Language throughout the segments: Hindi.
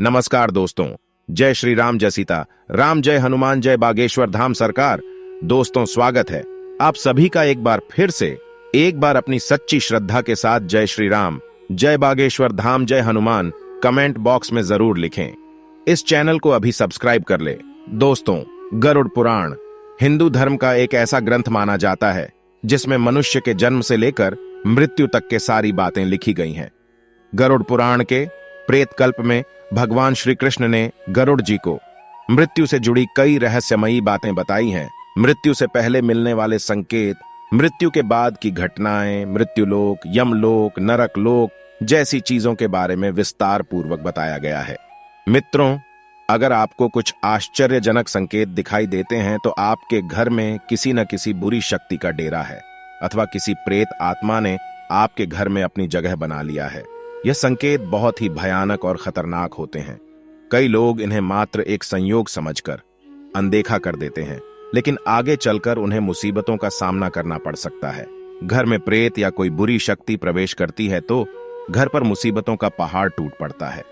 नमस्कार दोस्तों, जय श्री राम, जय सीता राम, जय हनुमान, जय बागेश्वर धाम सरकार। दोस्तों, स्वागत है आप सभी का एक बार अपनी सच्ची श्रद्धा के साथ जय श्री राम, जय बागेश्वर धाम, जय हनुमान कमेंट बॉक्स में जरूर लिखें। इस चैनल को अभी सब्सक्राइब कर ले। दोस्तों, गरुड़ पुराण हिंदू धर्म का एक ऐसा ग्रंथ माना जाता है जिसमें मनुष्य के जन्म से लेकर मृत्यु तक के सारी बातें लिखी गई हैं। गरुड़ पुराण के प्रेत कल्प में भगवान श्री कृष्ण ने गरुड़ जी को मृत्यु से जुड़ी कई रहस्यमयी बातें बताई हैं। मृत्यु से पहले मिलने वाले संकेत, मृत्यु के बाद की घटनाएं, मृत्युलोक, यमलोक, नरक लोक जैसी चीजों के बारे में विस्तार पूर्वक बताया गया है। मित्रों, अगर आपको कुछ आश्चर्यजनक संकेत दिखाई देते हैं तो आपके घर में किसी न किसी बुरी शक्ति का डेरा है अथवा किसी प्रेत आत्मा ने आपके घर में अपनी जगह बना लिया है। यह संकेत बहुत ही भयानक और खतरनाक होते हैं। कई लोग इन्हें मात्र एक संयोग समझकर अनदेखा कर देते हैं, लेकिन आगे चलकर उन्हें मुसीबतों का सामना करना पड़ सकता है। घर में प्रेत या कोई बुरी शक्ति प्रवेश करती है तो घर पर मुसीबतों का पहाड़ टूट पड़ता है।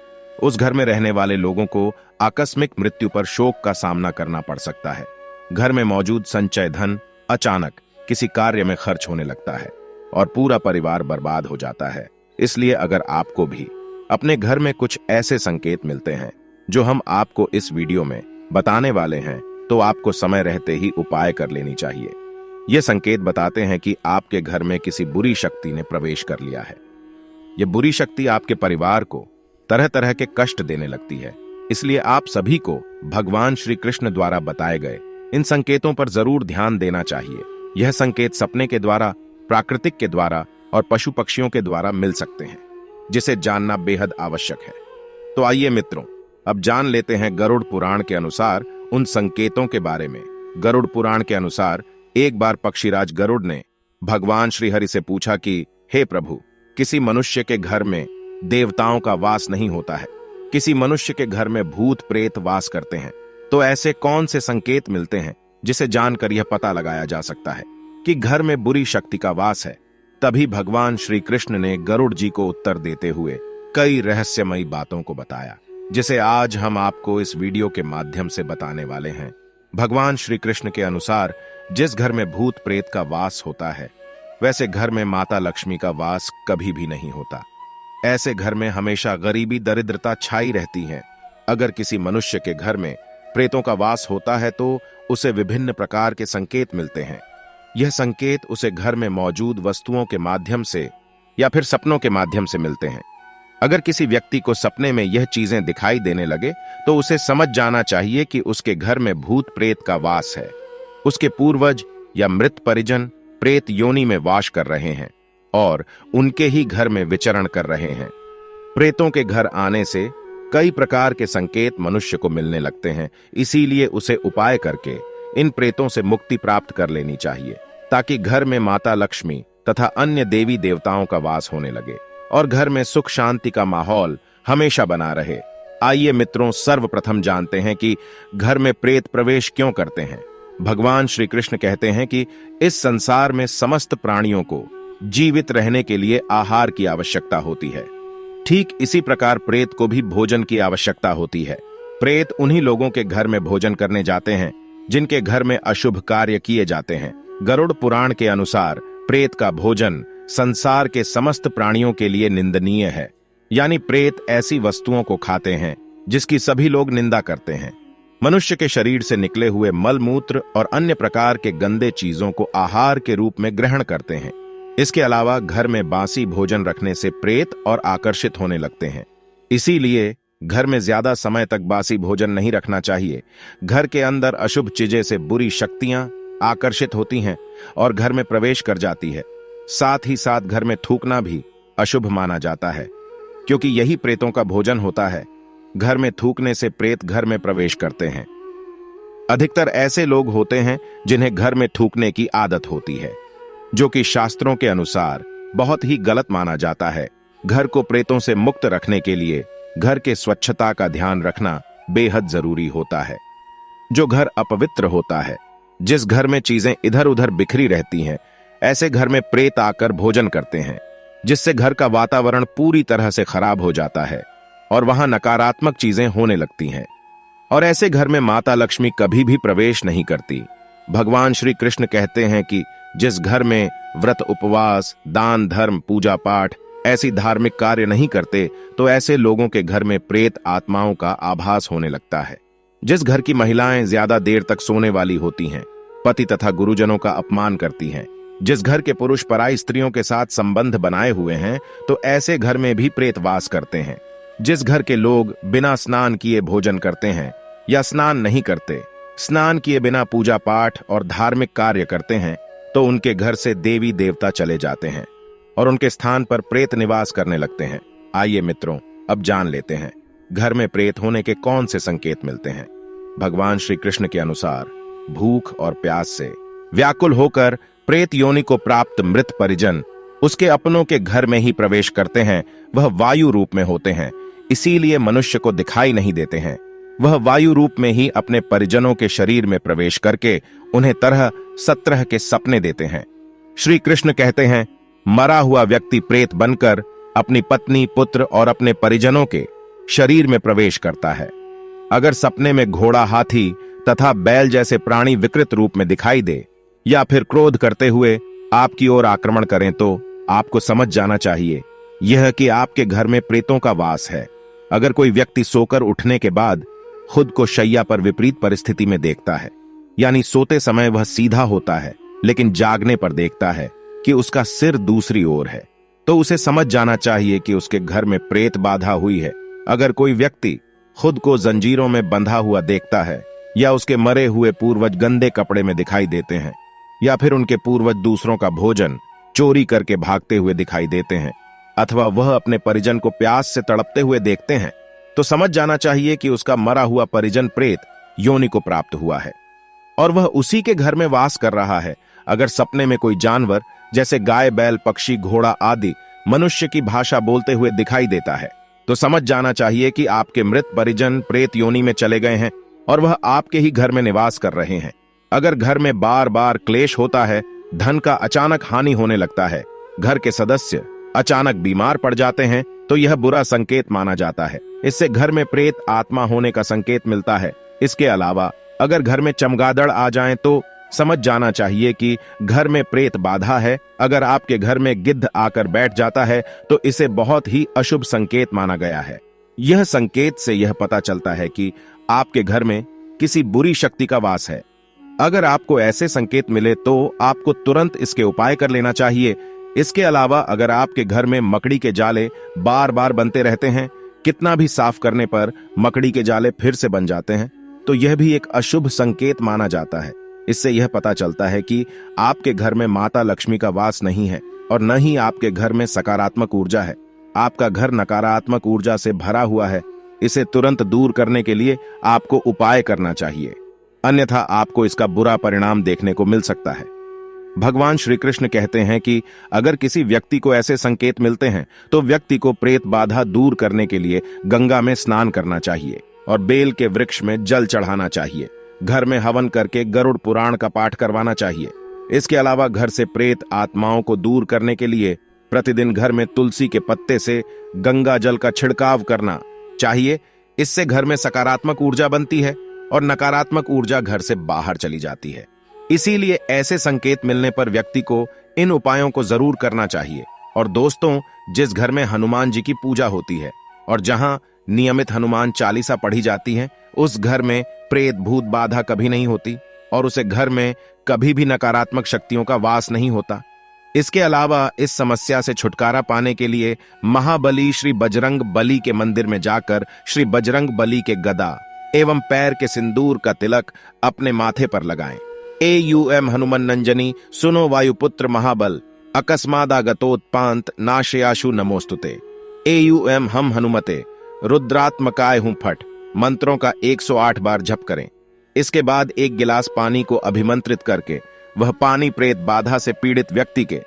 उस घर में रहने वाले लोगों को आकस्मिक मृत्यु पर शोक का सामना करना पड़ सकता है। घर में मौजूद संचय धन अचानक किसी कार्य में खर्च होने लगता है और पूरा परिवार बर्बाद हो जाता है। इसलिए अगर आपको भी अपने घर में कुछ ऐसे संकेत मिलते हैं जो हम आपको इस वीडियो में बताने वाले हैं, तो आपको समय रहते ही उपाय कर लेनी चाहिए। ये संकेत बताते हैं कि आपके घर में किसी बुरी शक्ति ने प्रवेश कर लिया है। यह बुरी शक्ति आपके परिवार को तरह तरह के कष्ट देने लगती है। इसलिए आप सभी को भगवान श्री कृष्ण द्वारा बताए गए इन संकेतों पर जरूर ध्यान देना चाहिए। यह संकेत सपने के द्वारा, प्राकृतिक के द्वारा और पशु पक्षियों के द्वारा मिल सकते हैं, जिसे जानना बेहद आवश्यक है। तो आइए मित्रों, अब जान लेते हैं गरुड़ पुराण के अनुसार उन संकेतों के बारे में। गरुड़ पुराण के अनुसार एक बार पक्षीराज गरुड़ ने भगवान श्री हरि से पूछा कि हे प्रभु, किसी मनुष्य के घर में देवताओं का वास नहीं होता है, किसी मनुष्य के घर में भूत प्रेत वास करते हैं, तो ऐसे कौन से संकेत मिलते हैं जिसे जानकर यह पता लगाया जा सकता है कि घर में बुरी शक्ति का वास है। तभी भगवान श्री कृष्ण ने गरुड़ जी को उत्तर देते हुए कई रहस्यमयी बातों को बताया, जिसे आज हम आपको इस वीडियो के माध्यम से बताने वाले हैं। भगवान श्री कृष्ण के अनुसार जिस घर में भूत प्रेत का वास होता है, वैसे घर में माता लक्ष्मी का वास कभी भी नहीं होता। ऐसे घर में हमेशा गरीबी दरिद्रता छाई रहती है। अगर किसी मनुष्य के घर में प्रेतों का वास होता है तो उसे विभिन्न प्रकार के संकेत मिलते हैं। यह संकेत उसे घर में मौजूद वस्तुओं के माध्यम से या फिर सपनों के माध्यम से मिलते हैं। अगर किसी व्यक्ति को सपने में यह चीजें दिखाई देने लगे तो उसे समझ जाना चाहिए कि उसके घर में भूत प्रेत का वास है। उसके पूर्वज या मृत परिजन प्रेत योनि में वास कर रहे हैं और उनके ही घर में विचरण कर रहे हैं। प्रेतों के घर आने से कई प्रकार के संकेत मनुष्य को मिलने लगते हैं। इसीलिए उसे उपाय करके इन प्रेतों से मुक्ति प्राप्त कर लेनी चाहिए, ताकि घर में माता लक्ष्मी तथा अन्य देवी देवताओं का वास होने लगे और घर में सुख शांति का माहौल हमेशा बना रहे। आइए मित्रों, सर्वप्रथम जानते हैं कि घर में प्रेत प्रवेश क्यों करते हैं। भगवान श्री कृष्ण कहते हैं कि इस संसार में समस्त प्राणियों को जीवित रहने के लिए आहार की आवश्यकता होती है। ठीक इसी प्रकार प्रेत को भी भोजन की आवश्यकता होती है। प्रेत उन्हीं लोगों के घर में भोजन करने जाते हैं जिनके घर में अशुभ कार्य किए जाते हैं। गरुड़ पुराण के अनुसार प्रेत का भोजन संसार के समस्त प्राणियों के लिए निंदनीय है। यानी प्रेत ऐसी वस्तुओं को खाते हैं जिसकी सभी लोग निंदा करते हैं। मनुष्य के शरीर से निकले हुए मल मूत्र और अन्य प्रकार के गंदे चीजों को आहार के रूप में ग्रहण करते हैं। इसके अलावा घर में बासी भोजन रखने से प्रेत और आकर्षित होने लगते हैं। इसीलिए घर में ज्यादा समय तक बासी भोजन नहीं रखना चाहिए। घर के अंदर अशुभ चीजें से बुरी शक्तियां आकर्षित होती हैं और घर में प्रवेश कर जाती है। साथ ही साथ घर में थूकना भी अशुभ माना जाता है, क्योंकि यही प्रेतों का भोजन होता है। घर में थूकने से प्रेत घर में प्रवेश करते हैं। अधिकतर ऐसे लोग होते हैं जिन्हें घर में थूकने की आदत होती है, जो कि शास्त्रों के अनुसार बहुत ही गलत माना जाता है। घर को प्रेतों से मुक्त रखने के लिए घर के स्वच्छता का ध्यान रखना बेहद जरूरी होता है। जो घर अपवित्र होता है, जिस घर में चीजें इधर उधर बिखरी रहती हैं, ऐसे घर में प्रेत आकर भोजन करते हैं, जिससे घर का वातावरण पूरी तरह से खराब हो जाता है। और वहां नकारात्मक चीजें होने लगती हैं। और ऐसे घर में माता लक्ष्मी कभी भी प्रवेश नहीं करती। भगवान श्री कृष्ण कहते हैं कि जिस घर में व्रत, उपवास, दान, धर्म, पूजा पाठ ऐसी धार्मिक कार्य नहीं करते, तो ऐसे लोगों के घर में प्रेत आत्माओं का आभास होने लगता है। जिस घर की महिलाएं ज्यादा देर तक सोने वाली होती हैं, पति तथा गुरुजनों का अपमान करती हैं, जिस घर के पुरुष पराई स्त्रियों के साथ संबंध बनाए हुए हैं, तो ऐसे घर में भी प्रेत वास करते हैं। जिस घर के लोग बिना स्नान किए भोजन करते हैं या स्नान नहीं करते, स्नान किए बिना पूजा पाठ और धार्मिक कार्य करते हैं, तो उनके घर से देवी देवता चले जाते हैं और उनके स्थान पर प्रेत निवास करने लगते हैं। आइए मित्रों, अब जान लेते हैं घर में प्रेत होने के कौन से संकेत मिलते हैं। भगवान श्री कृष्ण के अनुसार भूख और प्यास से व्याकुल होकर प्रेत योनि को प्राप्त मृत परिजन उसके अपनों के घर में ही प्रवेश करते हैं। वह वायु रूप में होते हैं, इसीलिए मनुष्य को दिखाई नहीं देते हैं। वह वायु रूप में ही अपने परिजनों के शरीर में प्रवेश करके उन्हें तरह सत्रह के सपने देते हैं। श्री कृष्ण कहते हैं, मरा हुआ व्यक्ति प्रेत बनकर अपनी पत्नी, पुत्र और अपने परिजनों के शरीर में प्रवेश करता है। अगर सपने में घोड़ा, हाथी तथा बैल जैसे प्राणी विकृत रूप में दिखाई दे या फिर क्रोध करते हुए आपकी ओर आक्रमण करें, तो आपको समझ जाना चाहिए यह कि आपके घर में प्रेतों का वास है। अगर कोई व्यक्ति सोकर उठने के बाद खुद को शैया पर विपरीत परिस्थिति में देखता है, यानी सोते समय वह सीधा होता है लेकिन जागने पर देखता है कि उसका सिर दूसरी ओर है, तो उसे समझ जाना चाहिए कि उसके घर में प्रेत बाधा हुई है। अगर कोई व्यक्ति खुद को जंजीरों में बंधा हुआ देखता है या उसके मरे हुए पूर्वज गंदे कपड़े में दिखाई देते हैं या फिर उनके पूर्वज दूसरों का भोजन चोरी करके भागते हुए दिखाई देते हैं, अथवा वह अपने परिजन को प्यास से तड़पते हुए देखते हैं, तो समझ जाना चाहिए कि उसका मरा हुआ परिजन प्रेत योनि को प्राप्त हुआ है और वह उसी के घर में वास कर रहा है। अगर सपने में कोई जानवर जैसे गाय, बैल, पक्षी, घोड़ा आदि मनुष्य की भाषा बोलते हुए दिखाई देता है, तो समझ जाना चाहिए कि आपके मृत परिजन प्रेत योनि में चले गए हैं और वह आपके ही घर में निवास कर रहे हैं। अगर घर में बार बार क्लेश होता है, धन का अचानक हानि होने लगता है, घर के सदस्य अचानक बीमार पड़ जाते हैं, तो यह बुरा संकेत माना जाता है। इससे घर में प्रेत आत्मा होने का संकेत मिलता है। इसके अलावा अगर घर में चमगादड़ आ जाएं, तो समझ जाना चाहिए कि घर में प्रेत बाधा है। अगर आपके घर में गिद्ध आकर बैठ जाता है, तो इसे बहुत ही अशुभ संकेत माना गया है। यह संकेत से यह पता चलता है कि आपके घर में किसी बुरी शक्ति का वास है। अगर आपको ऐसे संकेत मिले, तो आपको तुरंत इसके उपाय कर लेना चाहिए। इसके अलावा अगर आपके घर में मकड़ी के जाले बार बार बनते रहते हैं, कितना भी साफ करने पर मकड़ी के जाले फिर से बन जाते हैं, तो यह भी एक अशुभ संकेत माना जाता है। इससे यह पता चलता है कि आपके घर में माता लक्ष्मी का वास नहीं है और न ही आपके घर में सकारात्मक ऊर्जा है। आपका घर नकारात्मक ऊर्जा से भरा हुआ है। इसे तुरंत दूर करने के लिए आपको उपाय करना चाहिए, अन्यथा आपको इसका बुरा परिणाम देखने को मिल सकता है। भगवान श्री कृष्ण कहते हैं कि अगर किसी व्यक्ति को ऐसे संकेत मिलते हैं, तो व्यक्ति को प्रेत बाधा दूर करने के लिए गंगा में स्नान करना चाहिए और बेल के वृक्ष में जल चढ़ाना चाहिए। घर में हवन करके गरुड़ पुराण का पाठ करवाना चाहिए। इसके अलावा घर से प्रेत आत्माओं को दूर करने के लिए प्रतिदिन घर में तुलसी के पत्ते से गंगा जल का छिड़काव करना चाहिए। इससे घर में सकारात्मक ऊर्जा बनती है और नकारात्मक ऊर्जा घर से बाहर चली जाती है। इसीलिए ऐसे संकेत मिलने पर व्यक्ति को इन उपायों को जरूर करना चाहिए। और दोस्तों, जिस घर में हनुमान जी की पूजा होती है और जहां नियमित हनुमान चालीसा पढ़ी जाती है, उस घर में प्रेत भूत बाधा कभी नहीं होती और उसे घर में कभी भी नकारात्मक शक्तियों का वास नहीं होता। इसके अलावा इस समस्या से छुटकारा पाने के लिए महाबली श्री बजरंग बली के मंदिर में जाकर श्री बजरंग बली के गदा एवं पैर के सिंदूर का तिलक अपने माथे पर लगाएं। एयूएम हनुमान नंजनी सुनो वायुपुत्र महाबल अकस्मादागतोत्पांत नाशयाशु नमोस्तुते। एयूएम हम हनुमते रुद्रात्मकाय हूं फट मंत्रों का 108 बार जप करें। इसके बाद एक गिलास पानी को अभिमंत्रित करके वह पानी प्रेत बाधा से पीड़ित व्यक्ति के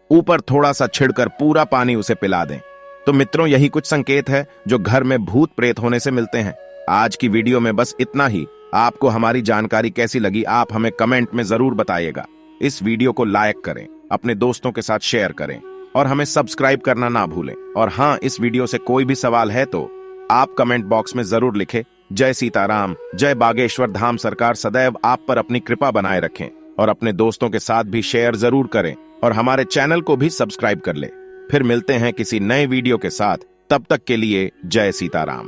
ऊपर थोड़ा सा छिड़कर पूरा पानी उसे पिला दें। तो मित्रों, यही कुछ संकेत है जो घर में भूत प्रेत होने से मिलते हैं। आज की वीडियो में बस इतना ही। आपको हमारी जानकारी कैसी लगी, आप हमें कमेंट में जरूर बताइएगा। इस वीडियो को लाइक करें, अपने दोस्तों के साथ शेयर करें और हमें सब्सक्राइब करना ना भूलें। और हाँ, इस वीडियो से कोई भी सवाल है तो आप कमेंट बॉक्स में जरूर लिखें, जय सीताराम, जय बागेश्वर धाम सरकार सदैव आप पर अपनी कृपा बनाए रखें। और अपने दोस्तों के साथ भी शेयर जरूर करें और हमारे चैनल को भी सब्सक्राइब कर ले। फिर मिलते हैं किसी नए वीडियो के साथ, तब तक के लिए जय सीताराम।